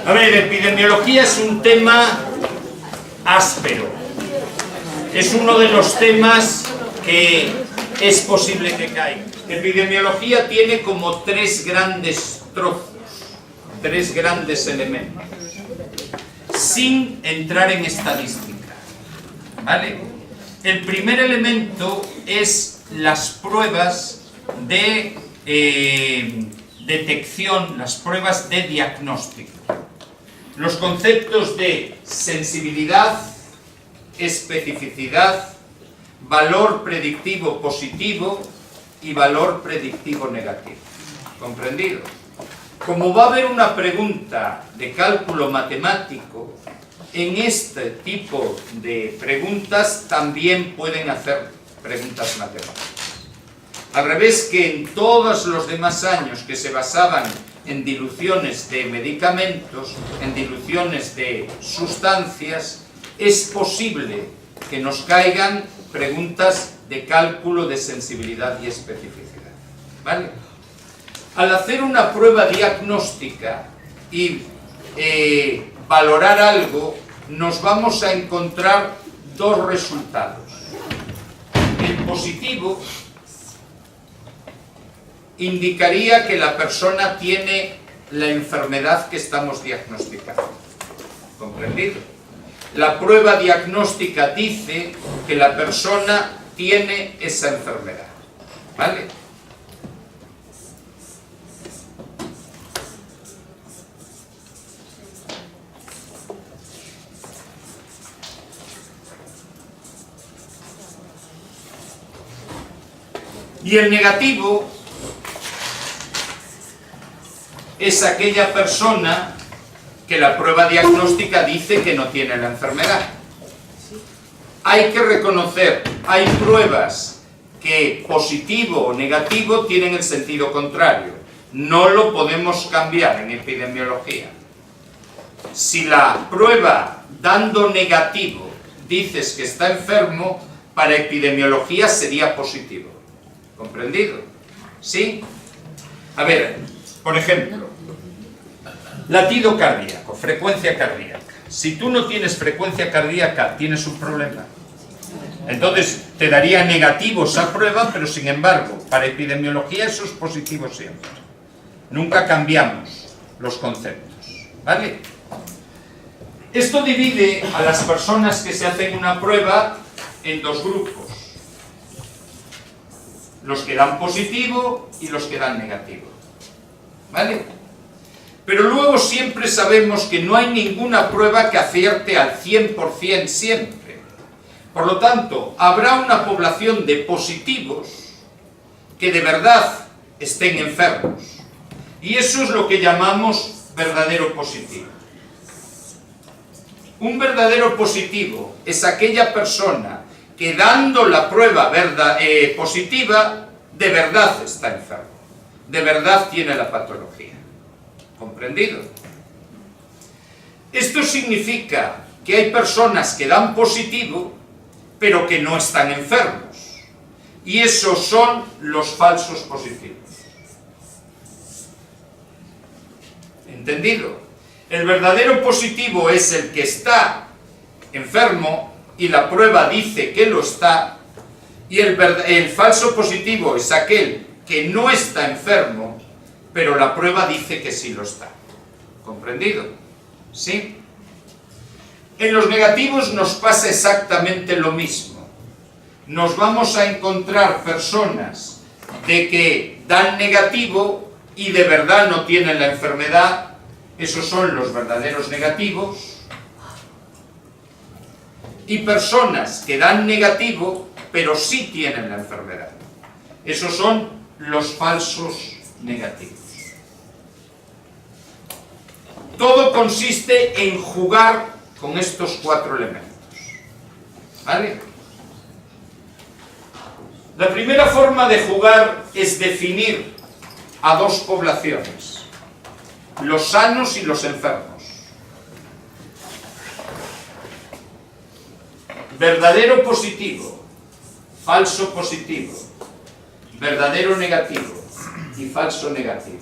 A ver, epidemiología es un tema áspero. Es uno de los temas que es posible que caiga. Epidemiología tiene como tres grandes trozos, tres grandes elementos, sin entrar en estadística, ¿vale? El primer elemento es las pruebas de detección, las pruebas de diagnóstico. Los conceptos de sensibilidad, especificidad, valor predictivo positivo y valor predictivo negativo. ¿Comprendido? Como va a haber una pregunta de cálculo matemático, en este tipo de preguntas también pueden hacer preguntas matemáticas. Al revés que en todos los demás años que se basaban en diluciones de medicamentos, en diluciones de sustancias, es posible que nos caigan preguntas de cálculo de sensibilidad y especificidad, ¿vale? Al hacer una prueba diagnóstica y valorar algo, nos vamos a encontrar dos resultados. El positivo indicaría que la persona tiene la enfermedad que estamos diagnosticando. ¿Comprendido? La prueba diagnóstica dice que la persona tiene esa enfermedad. ¿Vale? Y el negativo es aquella persona que la prueba diagnóstica dice que no tiene la enfermedad. Hay que reconocer, hay pruebas que positivo o negativo tienen el sentido contrario. No lo podemos cambiar en epidemiología. Si la prueba dando negativo dices que está enfermo, para epidemiología sería positivo. ¿Comprendido? ¿Sí? A ver, por ejemplo, latido cardíaco, frecuencia cardíaca. Si tú no tienes frecuencia cardíaca, tienes un problema. Entonces, te daría negativo esa prueba, pero sin embargo, para epidemiología eso es positivo siempre. Nunca cambiamos los conceptos, ¿vale? Esto divide a las personas que se hacen una prueba en dos grupos. Los que dan positivo y los que dan negativo. ¿Vale? Pero luego siempre sabemos que no hay ninguna prueba que acierte al 100% siempre. Por lo tanto, habrá una población de positivos que de verdad estén enfermos. Y eso es lo que llamamos verdadero positivo. Un verdadero positivo es aquella persona que dando la prueba positiva, de verdad está enfermo. De verdad tiene la patología. ¿Comprendido? Esto significa que hay personas que dan positivo, pero que no están enfermos. Y esos son los falsos positivos. ¿Entendido? El verdadero positivo es el que está enfermo y la prueba dice que lo está, y el falso positivo es aquel que no está enfermo, pero la prueba dice que sí lo está. ¿Comprendido? ¿Sí? En los negativos nos pasa exactamente lo mismo. Nos vamos a encontrar personas de que dan negativo y de verdad no tienen la enfermedad. Esos son los verdaderos negativos. Y personas que dan negativo, pero sí tienen la enfermedad. Esos son los falsos negativos. Todo consiste en jugar con estos cuatro elementos. ¿Vale? La primera forma de jugar es definir a dos poblaciones, los sanos y los enfermos. Verdadero positivo, falso positivo, verdadero negativo y falso negativo.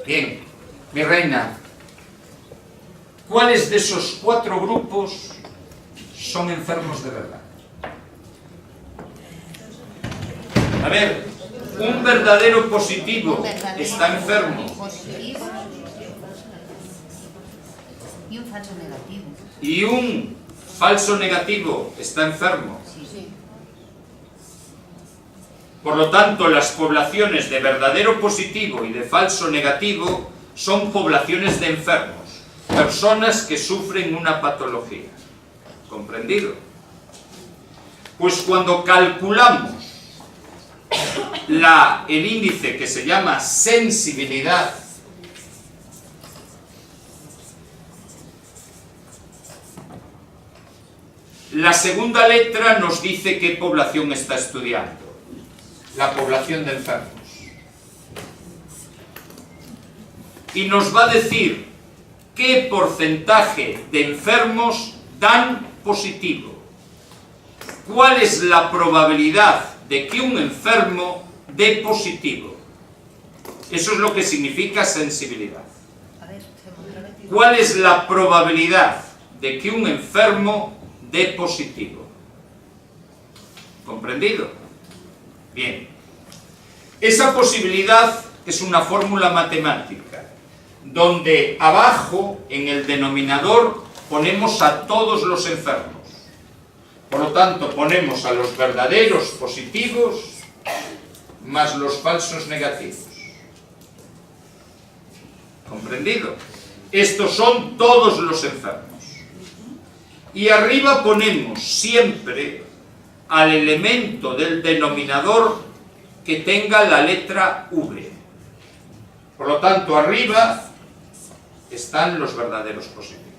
Bien, mi reina, ¿cuáles de esos 4 grupos son enfermos de verdad? A ver, un verdadero positivo está enfermo. Y un falso negativo. Y un falso negativo está enfermo. Por lo tanto, las poblaciones de verdadero positivo y de falso negativo son poblaciones de enfermos, personas que sufren una patología. ¿Comprendido? Pues cuando calculamos el índice que se llama sensibilidad, la segunda letra nos dice qué población está estudiando. La población de enfermos. Y nos va a decir qué porcentaje de enfermos dan positivo. ¿Cuál es la probabilidad de que un enfermo dé positivo? Eso es lo que significa sensibilidad. ¿Cuál es la probabilidad de que un enfermo dé positivo? ¿Comprendido? Bien, esa posibilidad es una fórmula matemática, donde abajo, en el denominador, ponemos a todos los enfermos. Por lo tanto, ponemos a los verdaderos positivos más los falsos negativos. ¿Comprendido? Estos son todos los enfermos. Y arriba ponemos siempre al elemento del denominador que tenga la letra V. Por lo tanto, arriba están los verdaderos positivos.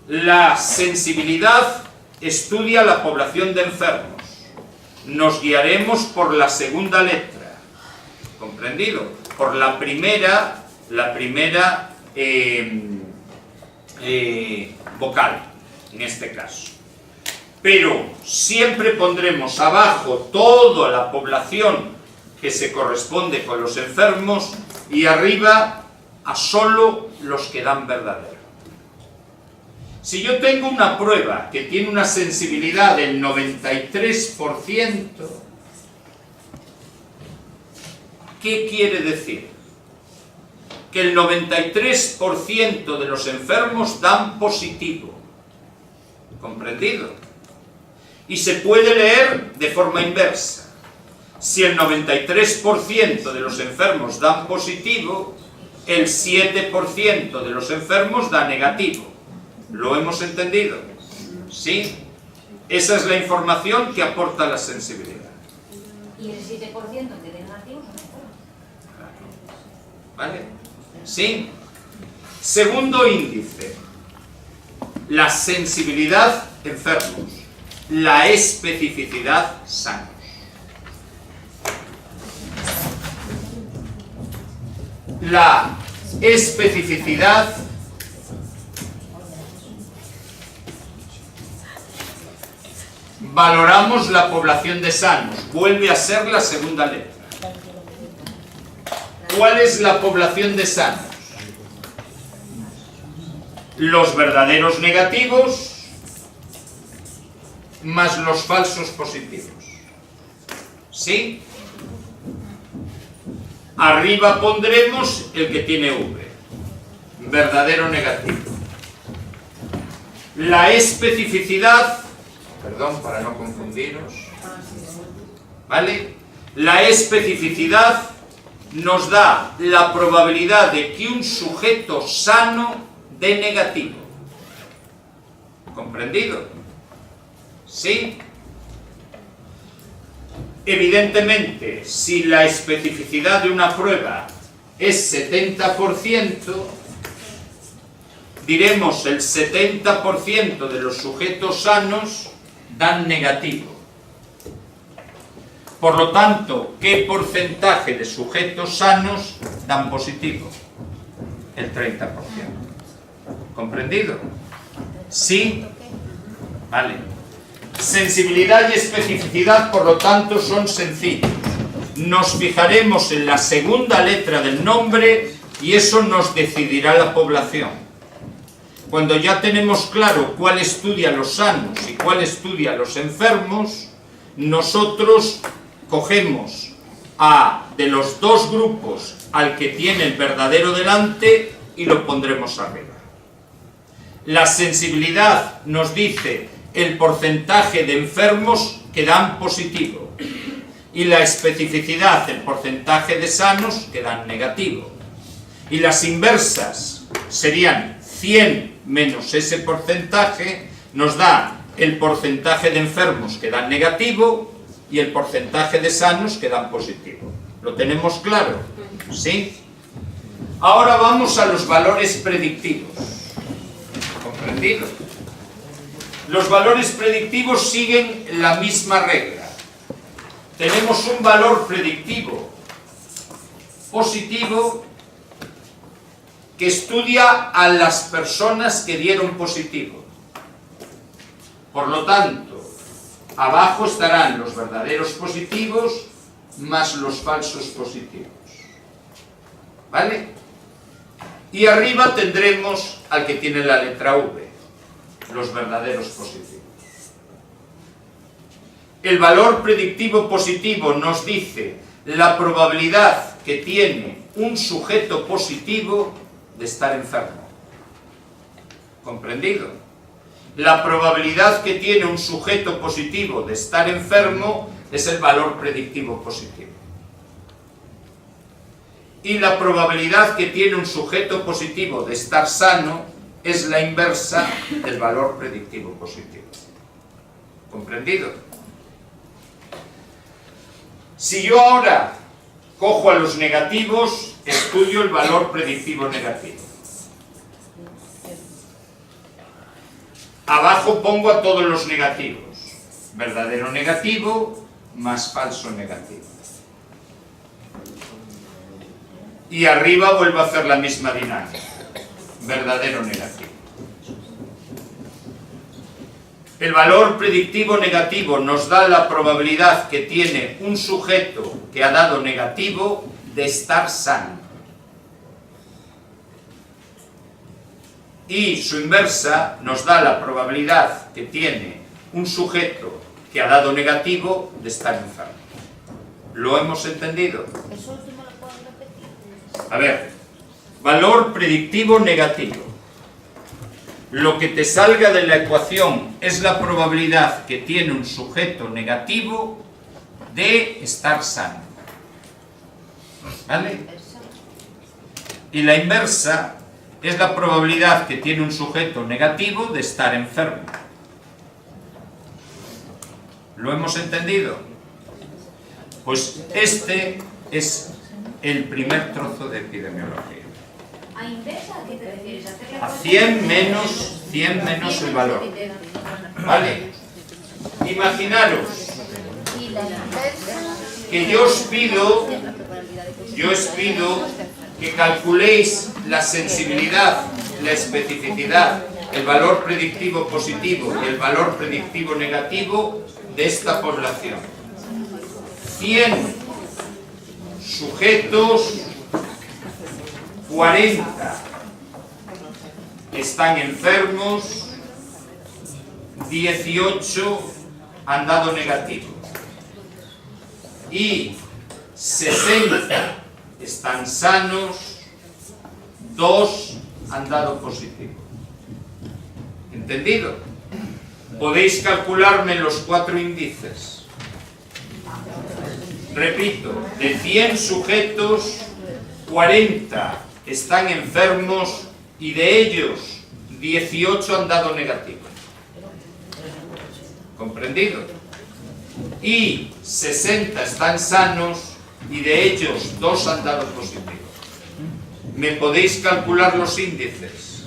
La sensibilidad estudia la población de enfermos. Nos guiaremos por la segunda letra. ¿Comprendido? Por la primera vocal, en este caso. Pero siempre pondremos abajo toda la población que se corresponde con los enfermos y arriba a solo los que dan verdadero. Si yo tengo una prueba que tiene una sensibilidad del 93%, ¿qué quiere decir? Que el 93% de los enfermos dan positivo. ¿Comprendido? Y se puede leer de forma inversa. Si el 93% de los enfermos dan positivo, el 7% de los enfermos da negativo. ¿Lo hemos entendido? ¿Sí? Esa es la información que aporta la sensibilidad. ¿Y el 7% de negativos o mejor? ¿Vale? ¿Sí? Segundo índice. La sensibilidad enfermos. La especificidad sanos. La especificidad valoramos la población de sanos. Vuelve a ser la segunda letra. ¿Cuál es la población de sanos? Los verdaderos negativos más los falsos positivos. ¿Sí? Arriba pondremos el que tiene V. Verdadero negativo. La especificidad, perdón, para no confundiros, ¿vale? La especificidad nos da la probabilidad de que un sujeto sano dé negativo. ¿Comprendido? ¿Sí? Evidentemente, si la especificidad de una prueba es 70%, diremos el 70% de los sujetos sanos dan negativo. Por lo tanto, ¿qué porcentaje de sujetos sanos dan positivo? El 30%. ¿Comprendido? ¿Sí? Vale. Sensibilidad y especificidad, por lo tanto, son sencillos. nos fijaremos en la segunda letra del nombre y eso nos decidirá la población. Cuando ya tenemos claro cuál estudia a los sanos y cuál estudia a los enfermos, nosotros cogemos de los dos grupos al que tiene el verdadero delante y lo pondremos arriba. La sensibilidad nos dice el porcentaje de enfermos que dan positivo y la especificidad, el porcentaje de sanos que dan negativo. Y las inversas serían 100 menos ese porcentaje, nos da el porcentaje de enfermos que dan negativo y el porcentaje de sanos que dan positivo. ¿Lo tenemos claro? ¿Sí? Ahora vamos a los valores predictivos. ¿Comprendido? Los valores predictivos siguen la misma regla. Tenemos un valor predictivo positivo que estudia a las personas que dieron positivo. Por lo tanto, abajo estarán los verdaderos positivos más los falsos positivos. ¿Vale? Y arriba tendremos al que tiene la letra V, los verdaderos positivos. El valor predictivo positivo nos dice la probabilidad que tiene un sujeto positivo de estar enfermo. ¿Comprendido? La probabilidad que tiene un sujeto positivo de estar enfermo es el valor predictivo positivo. Y la probabilidad que tiene un sujeto positivo de estar sano es la inversa del valor predictivo positivo. ¿Comprendido? Si yo ahora cojo a los negativos, estudio el valor predictivo negativo. Abajo pongo a todos los negativos. Verdadero negativo más falso negativo. Y arriba vuelvo a hacer la misma dinámica. Verdadero negativo. El valor predictivo negativo nos da la probabilidad que tiene un sujeto que ha dado negativo de estar sano. Y su inversa nos da la probabilidad que tiene un sujeto que ha dado negativo de estar enfermo. ¿Lo hemos entendido? Eso último lo puedo repetir. A ver, valor predictivo negativo. Lo que te salga de la ecuación es la probabilidad que tiene un sujeto negativo de estar sano. ¿Vale? Y la inversa es la probabilidad que tiene un sujeto negativo de estar enfermo. ¿Lo hemos entendido? Pues este es el primer trozo de epidemiología. ¿A inversa a qué te refieres? A 100 menos el valor. ¿Vale? Imaginaros que yo os pido que calculéis la sensibilidad, la especificidad, el valor predictivo positivo y el valor predictivo negativo de esta población. 100 sujetos, 40 están enfermos, 18 han dado negativo y 60 están sanos, 2 han dado positivo. ¿Entendido? Podéis calcularme los 4 índices. Repito, de 100 sujetos, 40 están enfermos y de ellos 18 han dado negativo. ¿Comprendido? Y 60 están sanos y de ellos 2 han dado positivo. ¿Me podéis calcular los índices?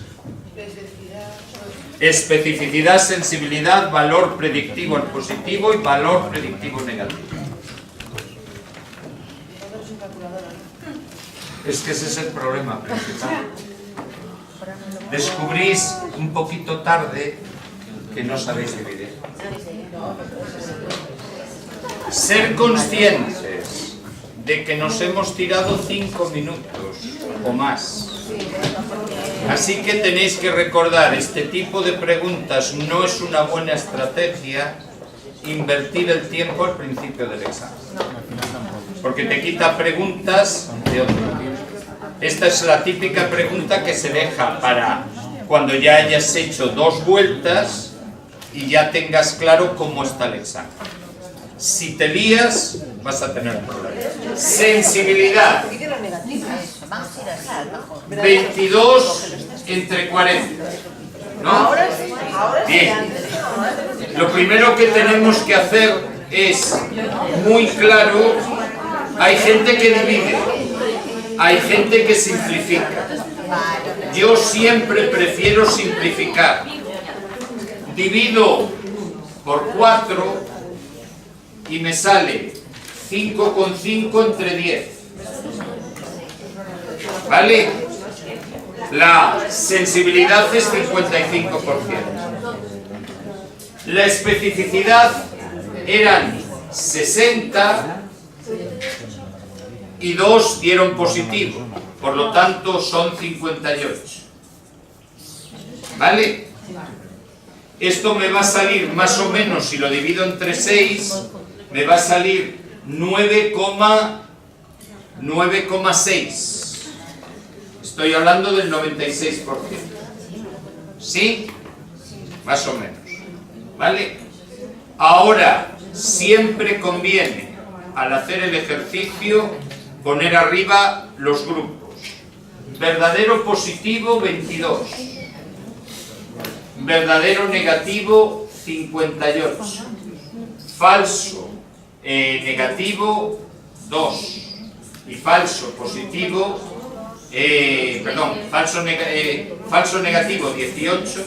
Especificidad, sensibilidad, valor predictivo en positivo y valor predictivo negativo. Es que ese es el problema principal. Descubrís un poquito tarde que no sabéis dividir. Ser conscientes de que nos hemos tirado 5 minutos o más. Así que tenéis que recordar, este tipo de preguntas no es una buena estrategia invertir el tiempo al principio del examen, porque te quita preguntas de otro. Esta es la típica pregunta que se deja para cuando ya hayas hecho 2 vueltas y ya tengas claro cómo está el examen. Si te lías, vas a tener problemas. Sensibilidad. 22 entre 40. ¿No? Bien. Lo primero que tenemos que hacer es, muy claro, hay gente que divide, hay gente que simplifica. Yo siempre prefiero simplificar. Divido por 4 y me sale 5,5 entre 10. ¿Vale? La sensibilidad es 55%. La especificidad eran 60 y 2 dieron positivo. Por lo tanto, son 58. ¿Vale? Esto me va a salir más o menos, si lo divido entre 6, me va a salir 9,6. Estoy hablando del 96%. ¿Sí? Más o menos. ¿Vale? Ahora, siempre conviene, al hacer el ejercicio, poner arriba los grupos. Verdadero positivo, 22. Verdadero negativo, 58. Falso negativo, 2. Y falso positivo, falso negativo, 18,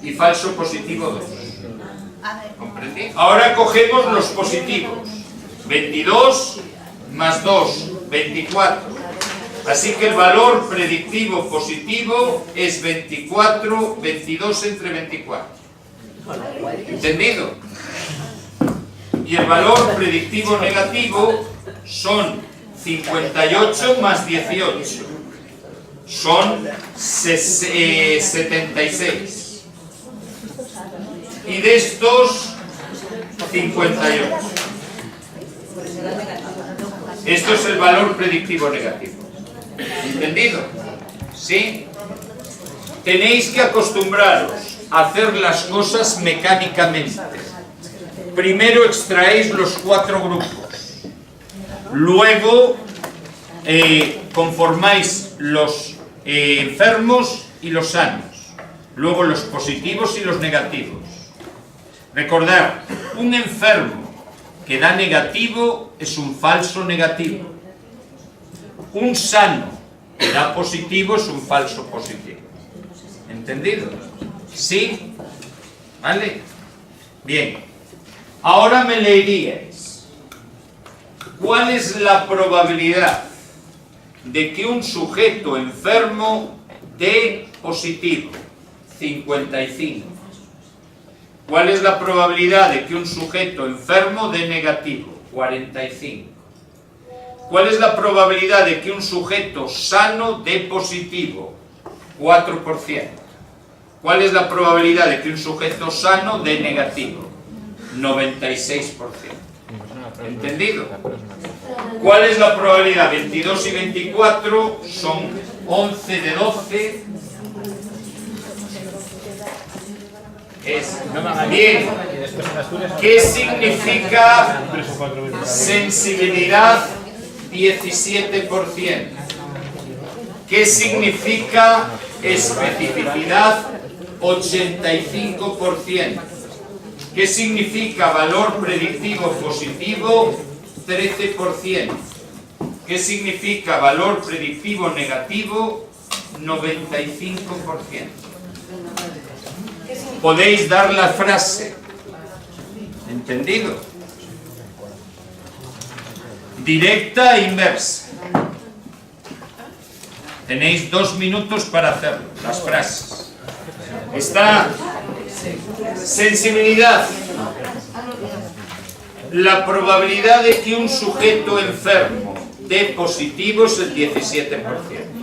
y falso positivo, 2. ¿Comprendí? Ahora cogemos los positivos. 22 más 2, 24. Así que el valor predictivo positivo es 24, 22 entre 24. ¿Entendido? Y el valor predictivo negativo son 58 más 18. Son 76. Y de estos, 58. Esto es el valor predictivo negativo. ¿Entendido? ¿Sí? Tenéis que acostumbraros a hacer las cosas mecánicamente. Primero extraéis los 4 grupos. Luego conformáis los enfermos y los sanos. Luego los positivos y los negativos. Recordad, un enfermo que da negativo es un falso negativo. Un sano que da positivo es un falso positivo. ¿Entendido? ¿Sí? ¿Vale? Bien. Ahora me leeríais. ¿Cuál es la probabilidad de que un sujeto enfermo dé positivo? 55. ¿Cuál es la probabilidad de que un sujeto enfermo dé negativo? 45. ¿Cuál es la probabilidad de que un sujeto sano dé positivo? 4%. ¿Cuál es la probabilidad de que un sujeto sano dé negativo? 96%. ¿Entendido? ¿Cuál es la probabilidad? 22 y 24 son 11 de 12. Bien. ¿Qué significa sensibilidad 17%? ¿Qué significa especificidad 85%? ¿Qué significa valor predictivo positivo 13%? ¿Qué significa valor predictivo negativo 95%? Podéis dar la frase. ¿Entendido? Directa e inversa. Tenéis 2 minutos para hacerlo, las frases. Está sensibilidad. La probabilidad de que un sujeto enfermo dé positivo es el 17%.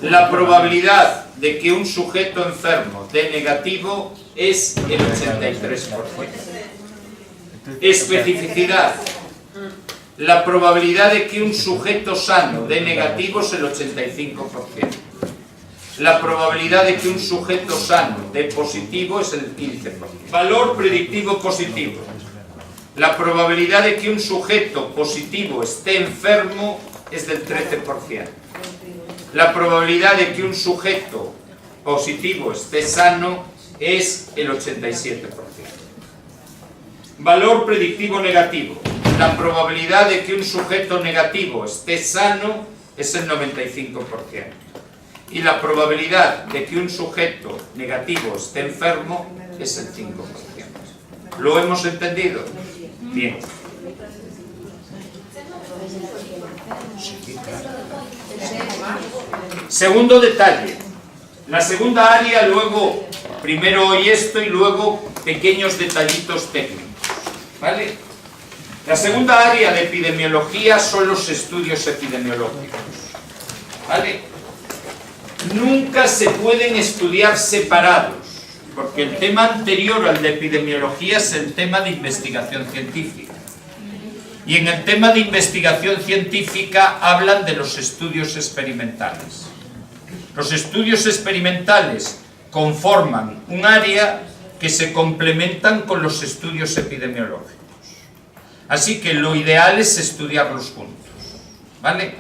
La probabilidad de que un sujeto enfermo dé negativo es el 83%. Especificidad. La probabilidad de que un sujeto sano dé negativo es el 85%. La probabilidad de que un sujeto sano dé positivo es el 15%. Valor predictivo positivo. La probabilidad de que un sujeto positivo esté enfermo es del 13%. La probabilidad de que un sujeto positivo esté sano es el 87%. Valor predictivo negativo. La probabilidad de que un sujeto negativo esté sano es el 95%. Y la probabilidad de que un sujeto negativo esté enfermo es el 5%. ¿Lo hemos entendido? Bien. Segundo detalle. La segunda área, luego, primero hoy esto y luego pequeños detallitos técnicos. ¿Vale? La segunda área de epidemiología son los estudios epidemiológicos. ¿Vale? Nunca se pueden estudiar separados, porque el tema anterior al de epidemiología es el tema de investigación científica. Y en el tema de investigación científica hablan de los estudios experimentales. Los estudios experimentales conforman un área que se complementan con los estudios epidemiológicos. Así que lo ideal es estudiarlos juntos. ¿Vale?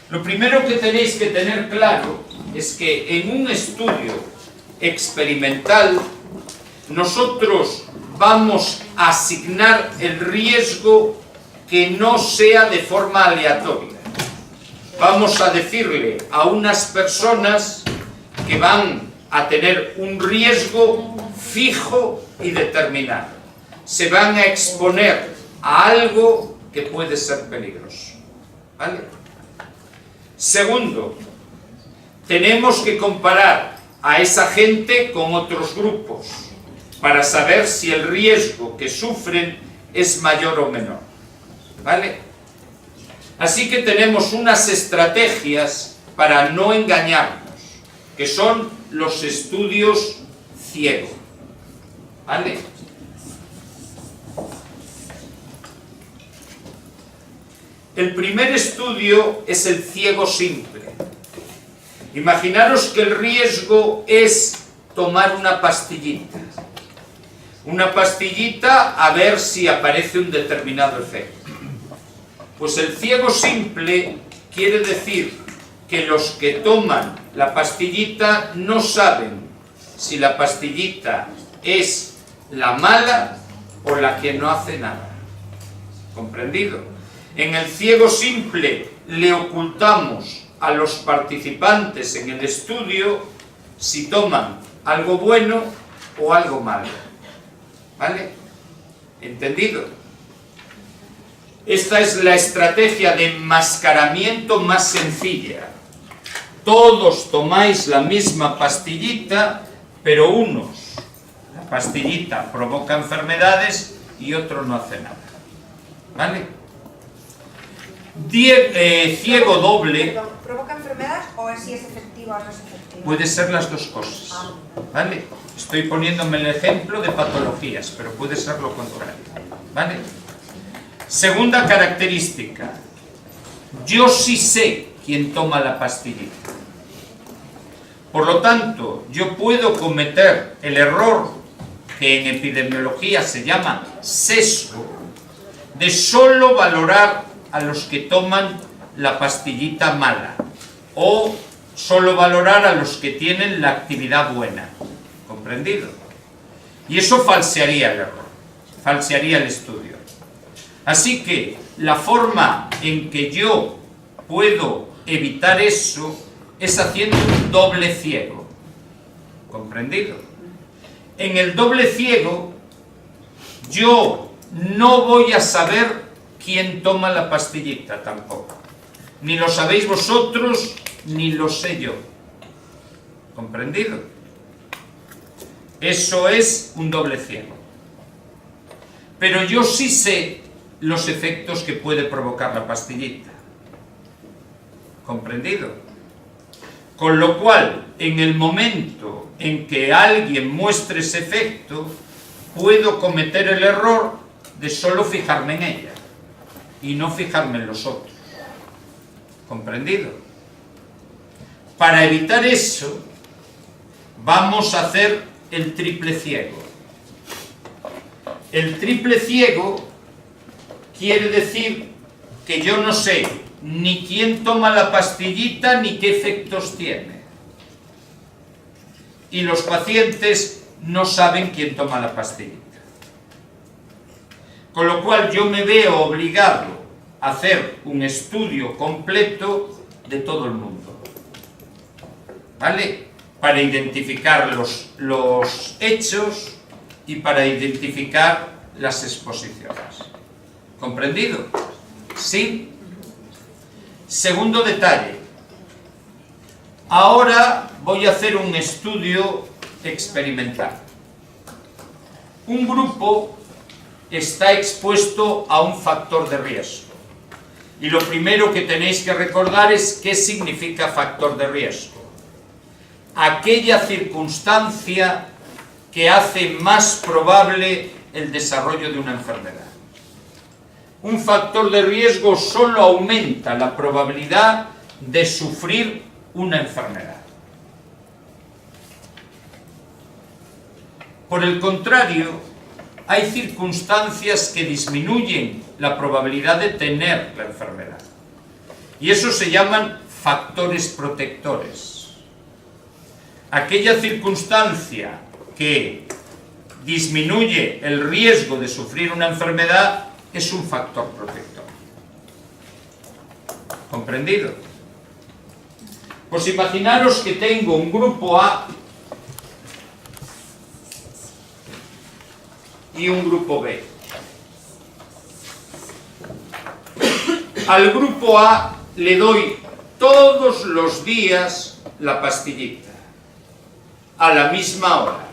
Lo primero que tenéis que tener claro es que en un estudio experimental nosotros vamos a asignar el riesgo que no sea de forma aleatoria. Vamos a decirle a unas personas que van a tener un riesgo fijo y determinado. Se van a exponer a algo que puede ser peligroso. ¿Vale? Segundo, tenemos que comparar a esa gente con otros grupos para saber si el riesgo que sufren es mayor o menor. ¿Vale? Así que tenemos unas estrategias para no engañarnos, que son los estudios ciegos. ¿Vale? El primer estudio es el ciego simple. Imaginaros que el riesgo es tomar una pastillita. Una pastillita a ver si aparece un determinado efecto. Pues el ciego simple quiere decir que los que toman la pastillita no saben si la pastillita es la mala o la que no hace nada. ¿Comprendido? En el ciego simple le ocultamos a los participantes en el estudio si toman algo bueno o algo malo. ¿Vale? ¿Entendido? Esta es la estrategia de enmascaramiento más sencilla. Todos tomáis la misma pastillita, pero unos, la pastillita provoca enfermedades y otro no hace nada. ¿Vale? Ciego doble. ¿Provoca enfermedades o si es efectiva o no es efectiva? Puede ser las dos cosas. ¿Vale? Estoy poniéndome el ejemplo de patologías, pero puede ser lo contrario. ¿Vale? Segunda característica. Yo sí sé quién toma la pastillita. Por lo tanto, yo puedo cometer el error que en epidemiología se llama sesgo, de solo valorar a los que toman la pastillita mala o solo valorar a los que tienen la actividad buena. ¿Comprendido? Y eso falsearía el error, falsearía el estudio. Así que la forma en que yo puedo evitar eso es haciendo un doble ciego. ¿Comprendido? En el doble ciego yo no voy a saber quién toma la pastillita tampoco. Ni lo sabéis vosotros, ni lo sé yo. ¿Comprendido? Eso es un doble ciego. pero yo sí sé los efectos que puede provocar la pastillita. ¿Comprendido? Con lo cual, en el momento en que alguien muestre ese efecto, puedo cometer el error de solo fijarme en ella y no fijarme en los otros. ¿Comprendido? Para evitar eso, vamos a hacer el triple ciego. El triple ciego quiere decir que yo no sé ni quién toma la pastillita ni qué efectos tiene. Y los pacientes no saben quién toma la pastillita. Con lo cual yo me veo obligado a hacer un estudio completo de todo el mundo. ¿Vale? Para identificar los hechos y para identificar las exposiciones. ¿Comprendido? ¿Sí? Segundo detalle. Ahora voy a hacer un estudio experimental. Un grupo está expuesto a un factor de riesgo. Y lo primero que tenéis que recordar es qué significa factor de riesgo. Aquella circunstancia que hace más probable el desarrollo de una enfermedad. Un factor de riesgo solo aumenta la probabilidad de sufrir una enfermedad. Por el contrario, hay circunstancias que disminuyen la probabilidad de tener la enfermedad. Y eso se llaman factores protectores. Aquella circunstancia que disminuye el riesgo de sufrir una enfermedad es un factor protector. ¿Comprendido? Pues imaginaros que tengo un grupo A y un grupo B. Al grupo A le doy todos los días la pastillita, a la misma hora.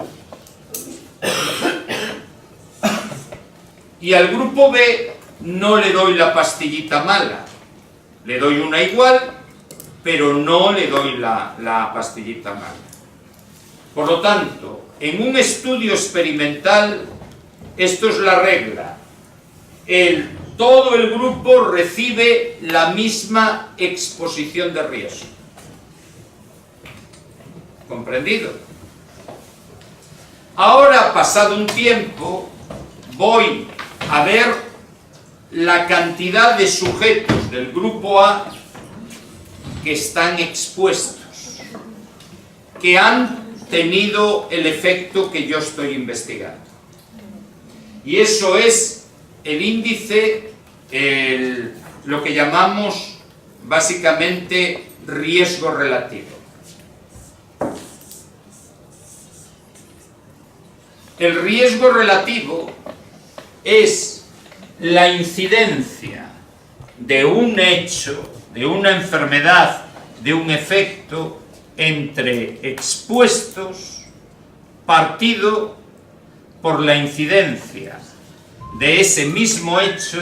Y al grupo B no le doy la pastillita mala, le doy una igual, pero no le doy la pastillita mala. Por lo tanto, en un estudio experimental, esto es la regla. Todo el grupo recibe la misma exposición de riesgo. ¿Comprendido? Ahora, pasado un tiempo, voy a ver la cantidad de sujetos del grupo A que están expuestos, que han tenido el efecto que yo estoy investigando. Y eso es el índice, lo que llamamos básicamente riesgo relativo. El riesgo relativo es la incidencia de un hecho, de una enfermedad, de un efecto entre expuestos partido por la incidencia de ese mismo hecho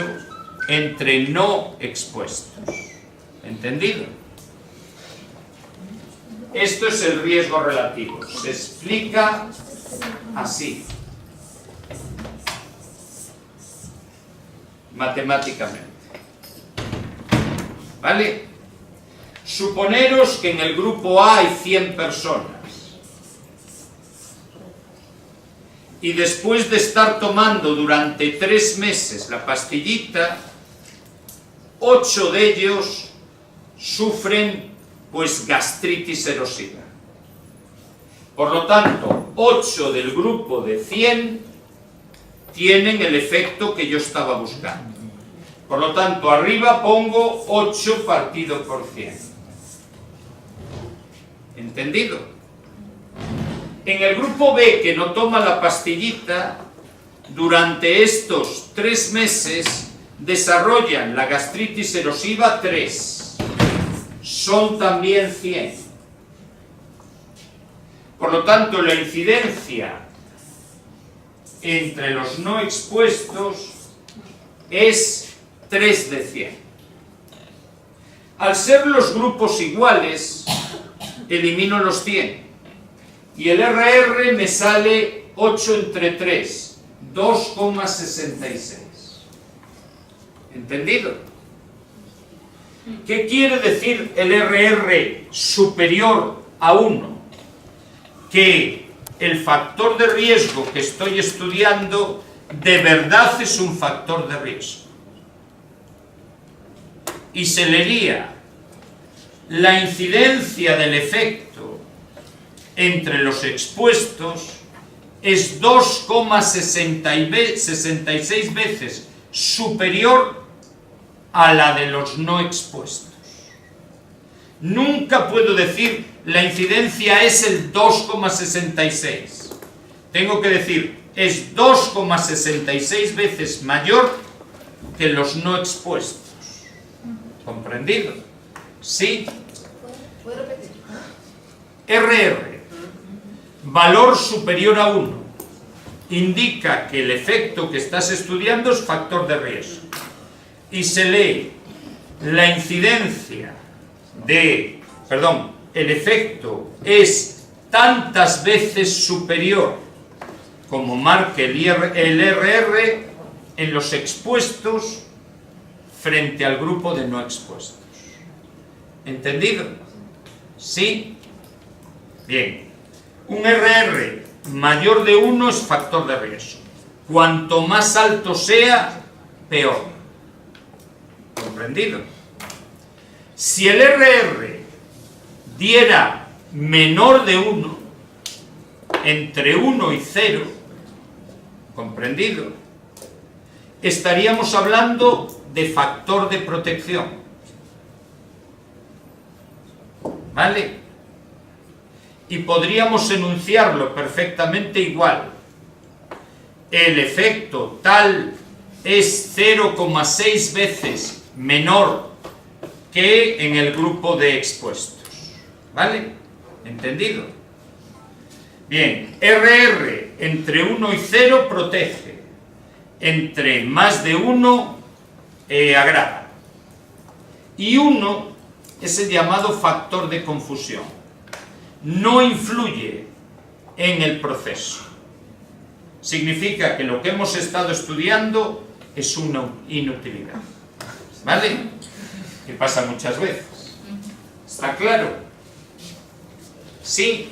entre no expuestos. ¿Entendido? Esto es el riesgo relativo. Se explica así, matemáticamente. ¿Vale? Suponeros que en el grupo A hay 100 personas y después de estar tomando durante 3 meses la pastillita, 8 de ellos sufren pues gastritis erosiva. Por lo tanto, 8 del grupo de 100 tienen el efecto que yo estaba buscando. Por lo tanto, arriba pongo 8 partido por 100. ¿Entendido? En el grupo B, que no toma la pastillita, durante estos 3 meses desarrollan la gastritis erosiva 3. Son también 100. Por lo tanto, la incidencia entre los no expuestos es 3 de 100. Al ser los grupos iguales, elimino los 100. Y el RR me sale 8 entre 3, 2,66. ¿Entendido? ¿Qué quiere decir el RR superior a 1? Que el factor de riesgo que estoy estudiando de verdad es un factor de riesgo. Y se leería la incidencia del efecto entre los expuestos es 2,66 veces superior a la de los no expuestos. Nunca puedo decir la incidencia es el 2,66. Tengo que decir es 2,66 veces mayor que los no expuestos. ¿Comprendido? ¿Sí? ¿Puedo repetir? RR, valor superior a 1, indica que el efecto que estás estudiando es factor de riesgo. Y se lee la incidencia de, el efecto es tantas veces superior como marque el RR en los expuestos frente al grupo de no expuestos. ¿Entendido? ¿Sí? Bien. Un RR mayor de 1 es factor de riesgo. Cuanto más alto sea, peor. ¿Comprendido? Si el RR diera menor de 1, entre 1 y 0, ¿comprendido? Estaríamos hablando de factor de protección. ¿Vale? Y podríamos enunciarlo perfectamente igual. El efecto tal es 0,6 veces menor que en el grupo de expuestos. ¿Vale? ¿Entendido? Bien, RR entre 1 y 0 protege. Entre más de 1 agrava. Y 1 es el llamado factor de confusión. No influye en el proceso. Significa que lo que hemos estado estudiando es una inutilidad. ¿Vale? Que pasa muchas veces. ¿Está claro? Sí.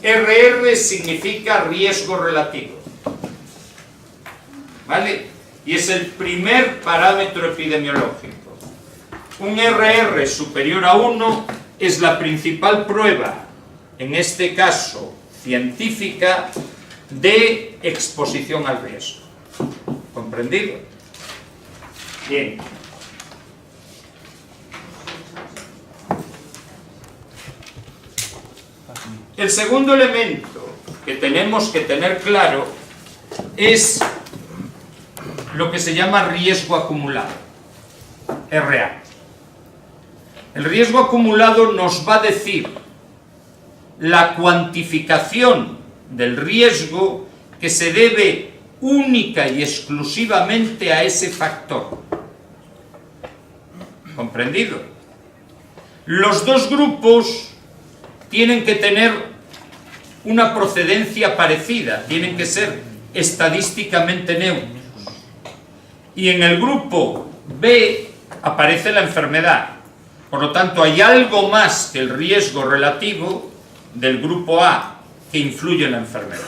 RR significa riesgo relativo. ¿Vale? Y es el primer parámetro epidemiológico. Un RR superior a 1 es la principal prueba, en este caso científica, de exposición al riesgo. ¿Comprendido? Bien. El segundo elemento que tenemos que tener claro es lo que se llama riesgo acumulado, RA. El riesgo acumulado nos va a decir la cuantificación del riesgo que se debe única y exclusivamente a ese factor. ¿Comprendido? Los dos grupos tienen que tener una procedencia parecida, tienen que ser estadísticamente neutros. Y en el grupo B aparece la enfermedad. Por lo tanto, hay algo más que el riesgo relativo del grupo A que influye en la enfermedad.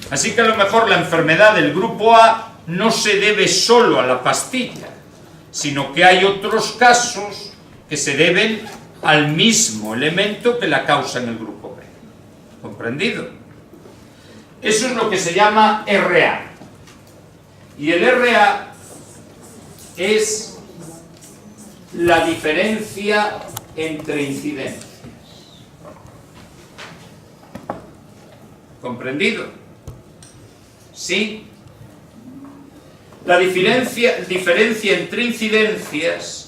Así que a lo mejor la enfermedad del grupo A no se debe solo a la pastilla, sino que hay otros casos que se deben al mismo elemento que la causa en el grupo B. ¿Comprendido? Eso es lo que se llama RA. Y el RA es la diferencia entre incidencias. ¿Comprendido? ¿Sí? La diferencia entre incidencias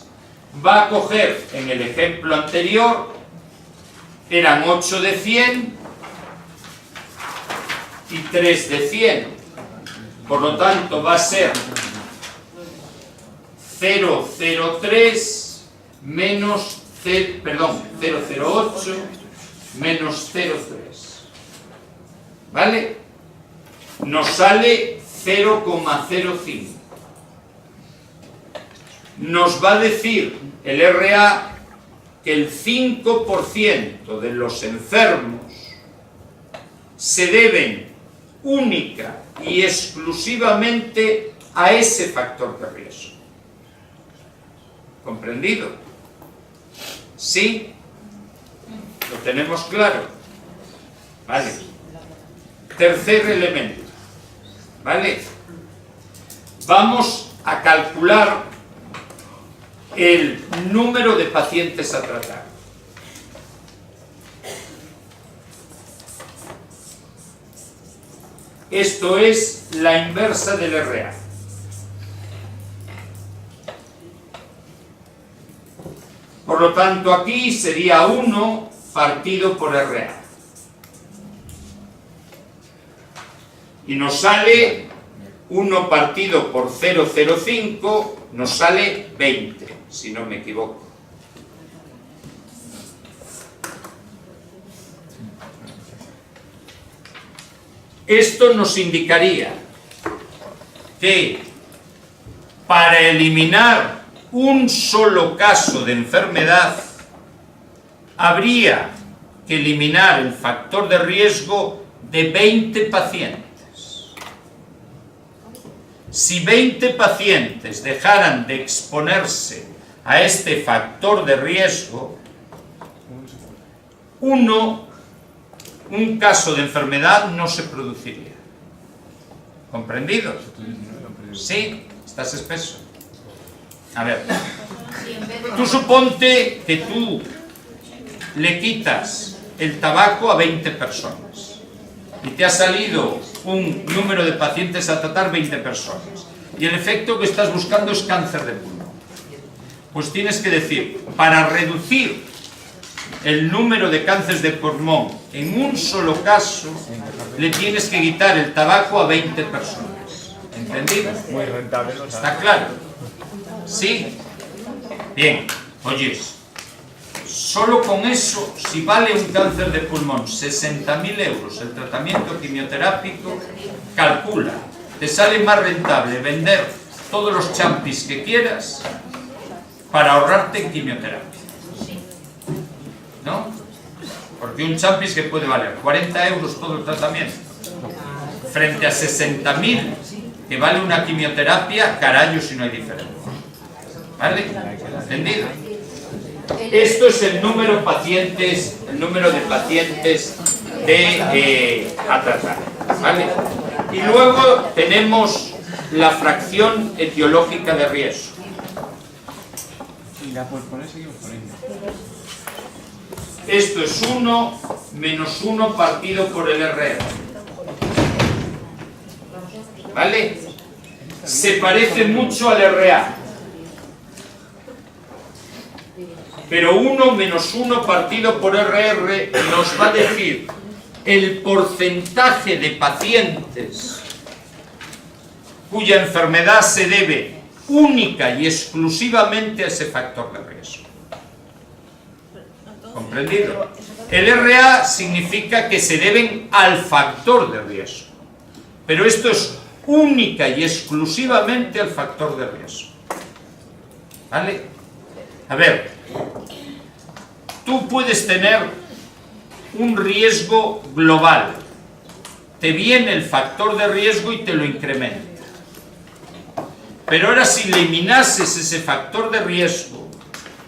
va a coger, en el ejemplo anterior, eran 8 de 100 y 3 de 100. Por lo tanto, va a ser 0,03 menos 0,08 menos 0,3. ¿Vale? Nos sale 0,05. Nos va a decir el RA que el 5% de los enfermos se deben única y exclusivamente a ese factor de riesgo. ¿Comprendido? ¿Sí? ¿Lo tenemos claro? Vale. Tercer elemento. ¿Vale? Vamos a calcular el número de pacientes a tratar. Esto es la inversa del RA. Por lo tanto, aquí sería 1 partido por RA. Y nos sale 1 partido por 0,05, nos sale 20, si no me equivoco. Esto nos indicaría que para eliminar un solo caso de enfermedad habría que eliminar el factor de riesgo de 20 pacientes. Si 20 pacientes dejaran de exponerse a este factor de riesgo, un caso de enfermedad no se produciría. ¿Comprendido? ¿Sí? ¿Estás espeso? A ver, tú suponte que tú le quitas el tabaco a 20 personas y te ha salido un número de pacientes a tratar 20 personas y el efecto que estás buscando es cáncer de pulmón. Pues tienes que decir, para reducir el número de cánceres de pulmón en un solo caso, le tienes que quitar el tabaco a 20 personas. ¿Entendido? Muy rentable. ¿Está claro? ¿Sí? Bien, oyes, solo con eso, si vale un cáncer de pulmón 60.000 euros el tratamiento quimioterápico, calcula, te sale más rentable vender todos los champis que quieras para ahorrarte en quimioterapia. ¿No? Porque un champis que puede valer 40 euros todo el tratamiento frente a 60.000 que vale una quimioterapia, carajo si no hay diferencia. ¿Vale? ¿Entendido? Esto es el número de pacientes, a tratar. ¿Vale? Y luego tenemos la fracción etiológica de riesgo. Esto es 1 menos 1 partido por el RR. ¿Vale? Se parece mucho al RA. Pero 1 menos 1 partido por RR nos va a decir el porcentaje de pacientes cuya enfermedad se debe única y exclusivamente a ese factor de riesgo. ¿Comprendido? El RA significa que se deben al factor de riesgo. Pero esto es única y exclusivamente al factor de riesgo. ¿Vale? A ver, tú puedes tener un riesgo global. Te viene el factor de riesgo y te lo incrementa. Pero ahora si eliminases ese factor de riesgo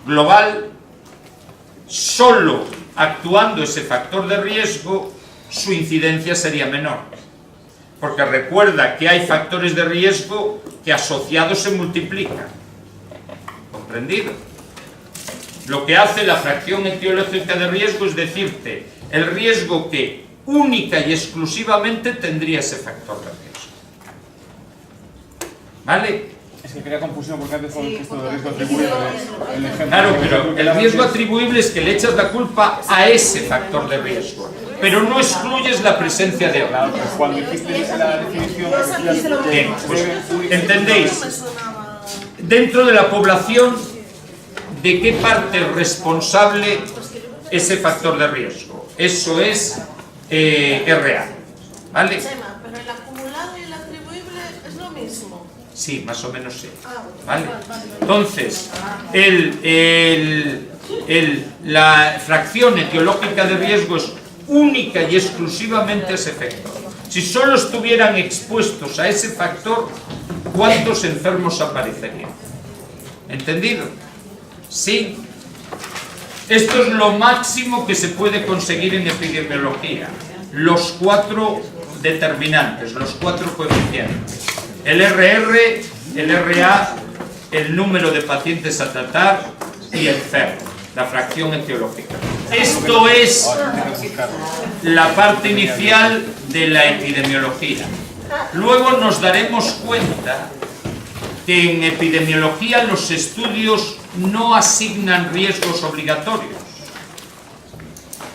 global, solo actuando ese factor de riesgo, su incidencia sería menor. Porque recuerda que hay factores de riesgo que asociados se multiplican. ¿Comprendido? Lo que hace la fracción etiológica de riesgo es decirte el riesgo que única y exclusivamente tendría ese factor de riesgo. ¿Vale? Es que crea confusión porque antes con el gesto de riesgo atribuible el ejemplo. Claro, pero el riesgo atribuible es que le echas la culpa a ese factor de riesgo. pero no excluyes la presencia de Claro, otro. pero cuando hiciste la definición Bien, pues, ¿entendéis? Dentro de la población, ¿de qué parte es responsable ese factor de riesgo? Eso es RA, ¿vale? Chema, pero el acumulado y el atribuible es lo mismo. Sí, más o menos sí. Ah, ¿Vale? Entonces, la fracción etiológica de riesgo es única y exclusivamente a ese factor. Si solo estuvieran expuestos a ese factor, ¿cuántos enfermos aparecerían? ¿Entendido? Sí. Esto es lo máximo que se puede conseguir en epidemiología. Los 4 determinantes, los 4 coeficientes. El RR, el RA, el número de pacientes a tratar y el CER, la fracción etiológica. Esto es la parte inicial de la epidemiología. Luego nos daremos cuenta que en epidemiología los estudios no asignan riesgos obligatorios,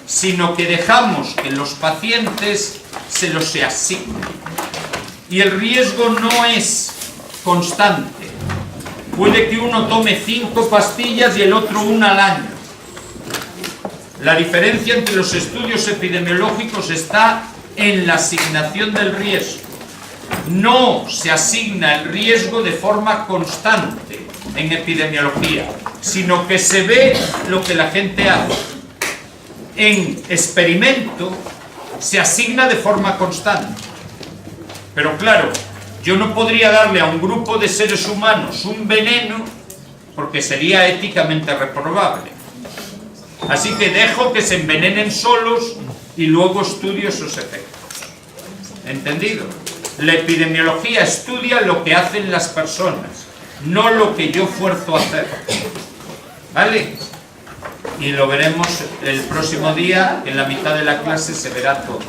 sino que dejamos que los pacientes se los se asignen. Y el riesgo no es constante. Puede que uno tome 5 pastillas y el otro 1 al año. La diferencia entre los estudios epidemiológicos está en la asignación del riesgo. No se asigna el riesgo de forma constante en epidemiología, sino que se ve lo que la gente hace. En experimento se asigna de forma constante. Pero claro, yo no podría darle a un grupo de seres humanos un veneno porque sería éticamente reprobable. Así que dejo que se envenenen solos y luego estudio esos efectos. ¿Entendido? La epidemiología estudia lo que hacen las personas, no lo que yo fuerzo a hacer. ¿Vale? Y lo veremos el próximo día, en la mitad de la clase se verá todo.